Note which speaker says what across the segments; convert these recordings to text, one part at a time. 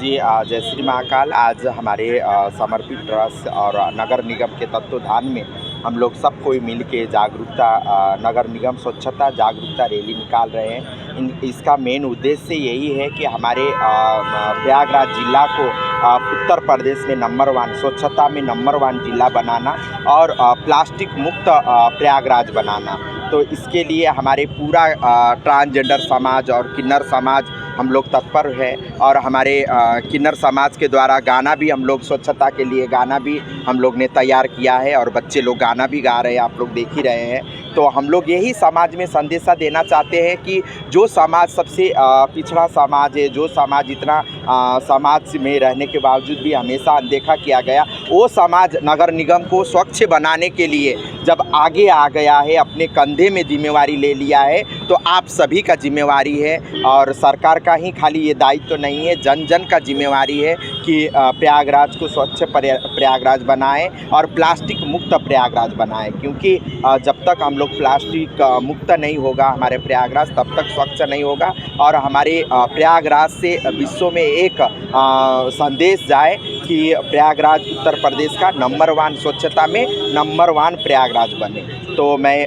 Speaker 1: जी जय श्री महाकाल। आज हमारे समर्पित ट्रस्ट और नगर निगम के तत्वाधान में हम लोग सब कोई मिल के जागरूकता नगर निगम स्वच्छता जागरूकता रैली निकाल रहे हैं। इसका मेन उद्देश्य यही है कि हमारे प्रयागराज जिला को उत्तर प्रदेश में नंबर 1 स्वच्छता में नंबर 1 जिला बनाना और प्लास्टिक मुक्त प्रयागराज बनाना। तो इसके लिए हमारे पूरा ट्रांसजेंडर समाज और किन्नर समाज हम लोग तत्पर है और हमारे किन्नर समाज के द्वारा गाना भी हम लोग स्वच्छता के लिए गाना भी हम लोग ने तैयार किया है और बच्चे लोग गाना भी गा रहे हैं, आप लोग देख ही रहे हैं। तो हम लोग यही समाज में संदेशा देना चाहते हैं कि जो समाज सबसे पिछड़ा समाज है, जो समाज इतना समाज में रहने के बावजूद भी हमेशा अनदेखा किया गया, वो समाज नगर निगम को स्वच्छ बनाने के लिए जब आगे आ गया है, अपने कंधे में जिम्मेवारी ले लिया है, तो आप सभी का जिम्मेवारी है और सरकार का ही खाली ये दायित्व तो नहीं है, जन जन का जिम्मेवारी है कि प्रयागराज को स्वच्छ प्रयागराज बनाएं और प्लास्टिक मुक्त प्रयागराज बनाएं। क्योंकि जब तक हम लोग प्लास्टिक मुक्त नहीं होगा हमारे प्रयागराज, तब तक स्वच्छ नहीं होगा और हमारे प्रयागराज से विश्व में एक संदेश जाए कि प्रयागराज उत्तर प्रदेश का नंबर 1 स्वच्छता में नंबर 1 प्रयागराज बने। तो मैं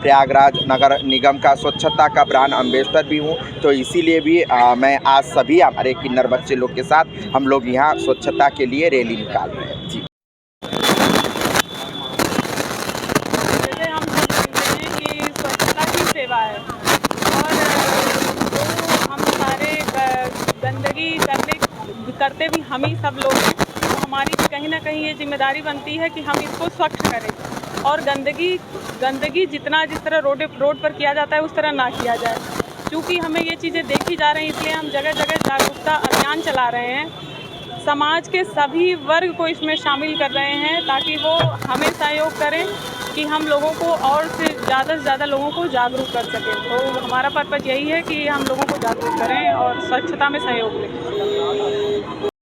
Speaker 1: प्रयागराज नगर निगम का स्वच्छता का ब्रांड एम्बेसडर भी हूँ, तो इसीलिए भी मैं आज सभी हमारे किन्नर बच्चे लोग के साथ हम लोग यहाँ स्वच्छता के लिए रैली निकाल रहे हैं। जी
Speaker 2: जैसे हम सब जानते हैं कि स्वच्छता ही सेवा है और हम सारे गंदगी करते भी हम ही सब लोग हैं। तो हमारी कहीं ना कहीं ये जिम्मेदारी बनती है कि हम इसको स्वच्छ करें और गंदगी जिस तरह रोड पर किया जाता है उस तरह ना किया जाए। क्योंकि हमें ये चीज़ें देखी जा रही हैं, इसलिए हम जगह जगह जागरूकता अभियान चला रहे हैं। समाज के सभी वर्ग को इसमें शामिल कर रहे हैं ताकि वो हमें सहयोग करें कि हम लोगों को और से ज़्यादा लोगों को जागरूक कर सकें। तो हमारा पर्पज़ यही है कि हम लोगों को जागरूक करें और स्वच्छता में सहयोग लें।